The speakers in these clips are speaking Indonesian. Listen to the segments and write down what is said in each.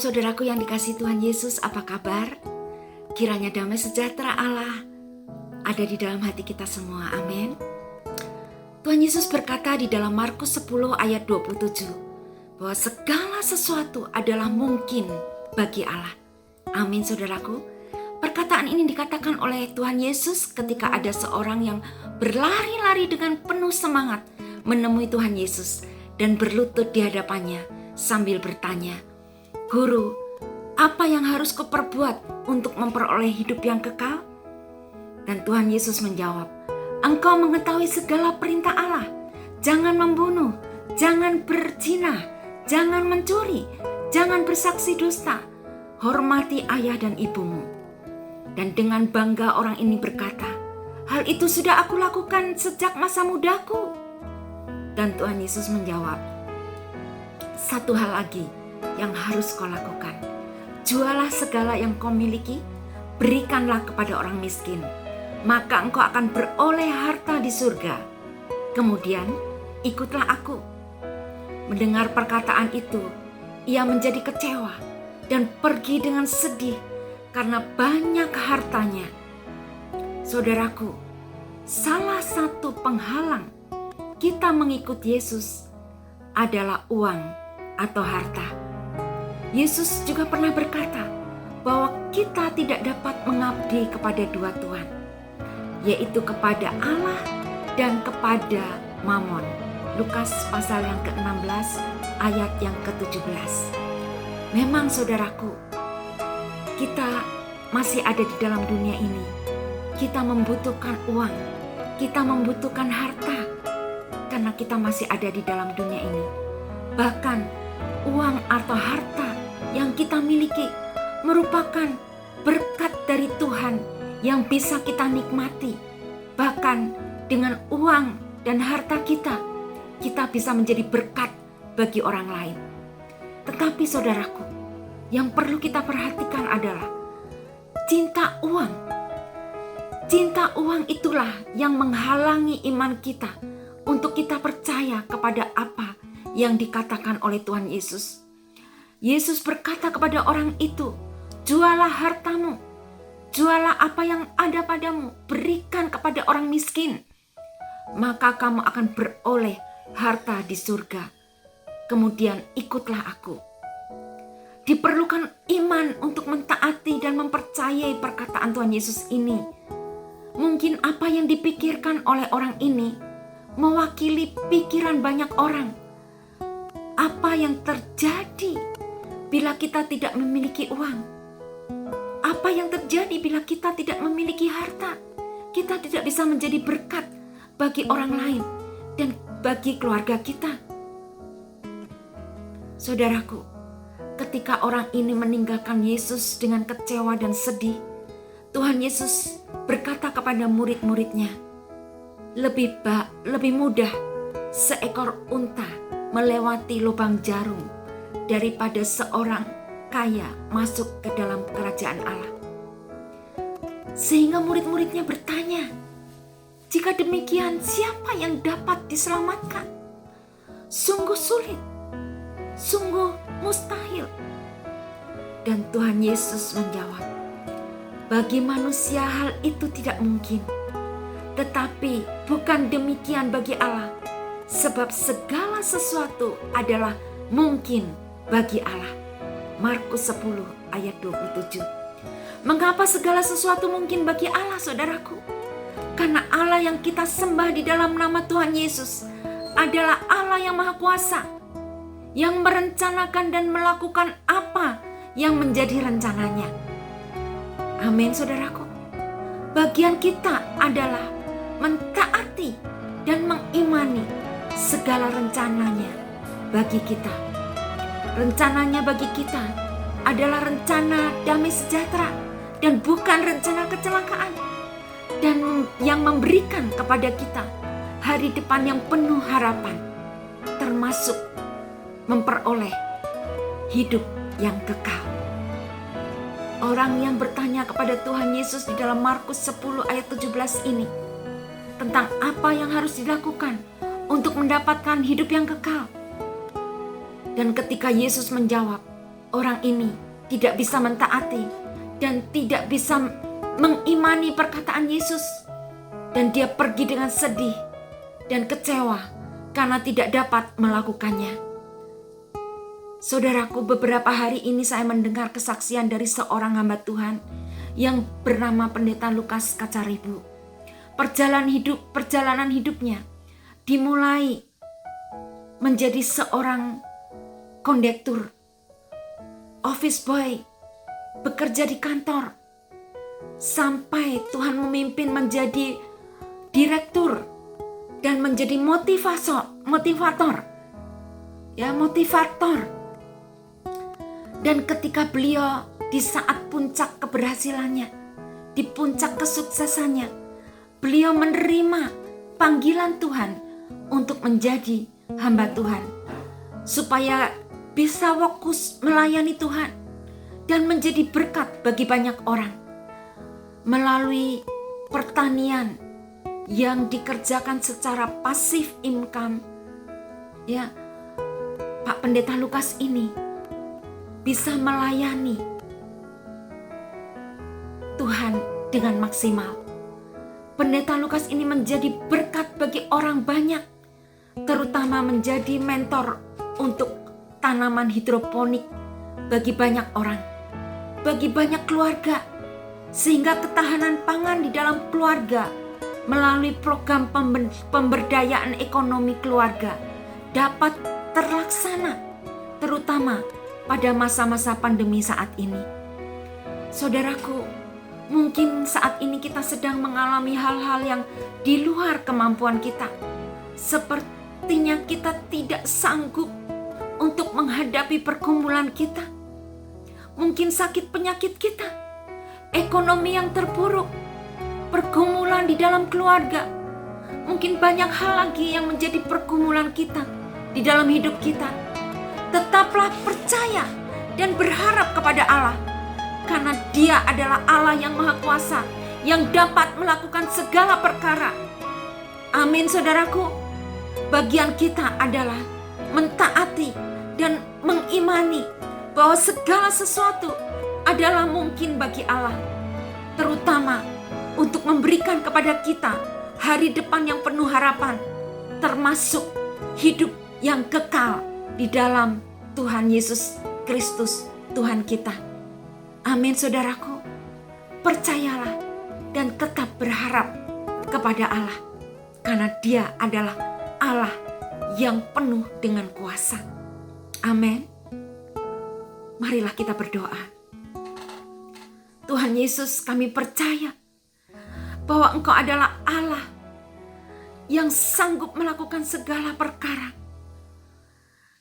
Shalom saudaraku yang dikasihi Tuhan Yesus, apa kabar? Kiranya damai sejahtera Allah ada di dalam hati kita semua, amin. Tuhan Yesus berkata di dalam Markus 10 ayat 27 bahwa segala sesuatu adalah mungkin bagi Allah. Amin saudaraku. Perkataan ini dikatakan oleh Tuhan Yesus ketika ada seorang yang berlari-lari dengan penuh semangat menemui Tuhan Yesus dan berlutut di hadapannya sambil bertanya, "Guru, apa yang harus kuperbuat untuk memperoleh hidup yang kekal?" Dan Tuhan Yesus menjawab, "Engkau mengetahui segala perintah Allah. Jangan membunuh, jangan berzina, jangan mencuri, jangan bersaksi dusta, hormati ayah dan ibumu." Dan dengan bangga orang ini berkata, "Hal itu sudah aku lakukan sejak masa mudaku." Dan Tuhan Yesus menjawab, "Satu hal lagi yang harus kau lakukan. Jualah segala yang kau miliki, berikanlah kepada orang miskin, maka engkau akan beroleh harta di surga. Kemudian ikutlah aku." Mendengar perkataan itu, ia menjadi kecewa dan pergi dengan sedih karena banyak hartanya. Saudaraku, salah satu penghalang kita mengikut Yesus adalah uang atau harta. Yesus juga pernah berkata bahwa kita tidak dapat mengabdi kepada dua tuan, yaitu kepada Allah dan kepada Mamon. Lukas pasal yang ke-16 ayat yang ke-17. Memang saudaraku, kita masih ada di dalam dunia ini. Kita membutuhkan uang, kita membutuhkan harta, karena kita masih ada di dalam dunia ini. Bahkan uang atau harta yang kita miliki merupakan berkat dari Tuhan yang bisa kita nikmati. Bahkan dengan uang dan harta kita bisa menjadi berkat bagi orang lain. Tetapi saudaraku, yang perlu kita perhatikan adalah cinta uang. Cinta uang itulah yang menghalangi iman kita untuk kita percaya kepada apa yang dikatakan oleh Tuhan Yesus. Yesus berkata kepada orang itu, "Jualah hartamu, jualah apa yang ada padamu, berikan kepada orang miskin, maka kamu akan beroleh harta di surga. Kemudian ikutlah aku." Diperlukan iman untuk mentaati dan mempercayai perkataan Tuhan Yesus ini. Mungkin apa yang dipikirkan oleh orang ini mewakili pikiran banyak orang. Apa yang terjadi bila kita tidak memiliki uang? Apa yang terjadi bila kita tidak memiliki harta? Kita tidak bisa menjadi berkat bagi orang lain dan bagi keluarga kita. Saudaraku, ketika orang ini meninggalkan Yesus dengan kecewa dan sedih, Tuhan Yesus berkata kepada murid-muridnya, lebih mudah seekor unta melewati lubang jarum daripada seorang kaya masuk ke dalam kerajaan Allah. Sehingga murid-muridnya bertanya, "Jika demikian, siapa yang dapat diselamatkan?" Sungguh sulit, sungguh mustahil. Dan Tuhan Yesus menjawab, "Bagi manusia hal itu tidak mungkin, tetapi bukan demikian bagi Allah, sebab segala sesuatu adalah mungkin bagi Allah." Markus 10 ayat 27. Mengapa segala sesuatu mungkin bagi Allah, saudaraku? Karena Allah yang kita sembah di dalam nama Tuhan Yesus adalah Allah yang Maha Kuasa, yang merencanakan dan melakukan apa yang menjadi rencananya. Amin saudaraku. Bagian kita adalah mentaati dan mengimani segala rencananya bagi kita. Rencananya bagi kita adalah rencana damai sejahtera dan bukan rencana kecelakaan, dan yang memberikan kepada kita hari depan yang penuh harapan, termasuk memperoleh hidup yang kekal. Orang yang bertanya kepada Tuhan Yesus di dalam Markus 10 ayat 17 ini tentang apa yang harus dilakukan untuk mendapatkan hidup yang kekal. Dan ketika Yesus menjawab, orang ini tidak bisa mentaati dan tidak bisa mengimani perkataan Yesus. Dan dia pergi dengan sedih dan kecewa karena tidak dapat melakukannya. Saudaraku, beberapa hari ini saya mendengar kesaksian dari seorang hamba Tuhan yang bernama Pendeta Lukas Kacaribu. Perjalanan hidupnya dimulai menjadi seorang kondektur, office boy, bekerja di kantor, sampai Tuhan memimpin menjadi direktur dan menjadi motivator. Dan ketika beliau di saat puncak keberhasilannya, di puncak kesuksesannya, beliau menerima panggilan Tuhan untuk menjadi hamba Tuhan, supaya bisa fokus melayani Tuhan dan menjadi berkat bagi banyak orang melalui pertanian yang dikerjakan secara pasif income. Ya, Pak Pendeta Lukas ini bisa melayani Tuhan dengan maksimal. Pendeta Lukas ini menjadi berkat bagi orang banyak, terutama menjadi mentor untuk tanaman hidroponik bagi banyak orang, bagi banyak keluarga, sehingga ketahanan pangan di dalam keluarga melalui program pemberdayaan ekonomi keluarga dapat terlaksana, terutama pada masa-masa pandemi saat ini. Saudaraku, mungkin saat ini kita sedang mengalami hal-hal yang di luar kemampuan kita. Sepertinya kita tidak sanggup untuk menghadapi pergumulan kita. Mungkin sakit penyakit kita, ekonomi yang terpuruk, pergumulan di dalam keluarga. Mungkin banyak hal lagi yang menjadi pergumulan kita di dalam hidup kita. Tetaplah percaya dan berharap kepada Allah, karena Dia adalah Allah yang Maha Kuasa, yang dapat melakukan segala perkara. Amin, saudaraku. Bagian kita adalah mentaati dan mengimani bahwa segala sesuatu adalah mungkin bagi Allah, terutama untuk memberikan kepada kita hari depan yang penuh harapan, termasuk hidup yang kekal di dalam Tuhan Yesus Kristus, Tuhan kita. Amin, saudaraku. Percayalah dan tetap berharap kepada Allah, karena Dia adalah Allah yang penuh dengan kuasa. Amin. Marilah kita berdoa. Tuhan Yesus, kami percaya bahwa Engkau adalah Allah yang sanggup melakukan segala perkara.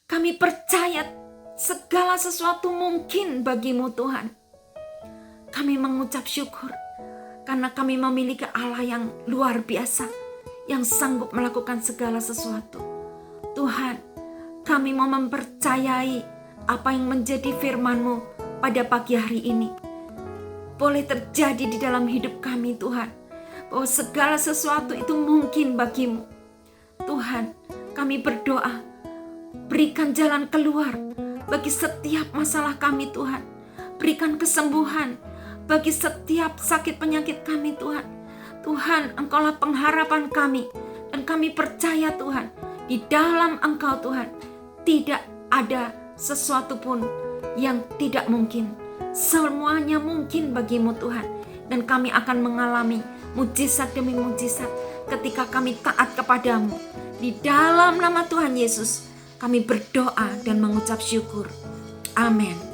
Kami percaya segala sesuatu mungkin bagi-Mu, Tuhan. Kami mengucap syukur karena kami memiliki Allah yang luar biasa, yang sanggup melakukan segala sesuatu. Tuhan, kami mau mempercayai apa yang menjadi firman-Mu pada pagi hari ini boleh terjadi di dalam hidup kami, Tuhan. Bahwa segala sesuatu itu mungkin bagi-Mu. Tuhan, kami berdoa, berikan jalan keluar bagi setiap masalah kami, Tuhan. Berikan kesembuhan bagi setiap sakit penyakit kami, Tuhan. Tuhan, Engkaulah pengharapan kami. Dan kami percaya, Tuhan, di dalam Engkau, Tuhan, tidak ada sesuatu pun yang tidak mungkin. Semuanya mungkin bagi-Mu, Tuhan. Dan kami akan mengalami mujizat demi mujizat ketika kami taat kepadamu. Di dalam nama Tuhan Yesus, kami berdoa dan mengucap syukur. Amin.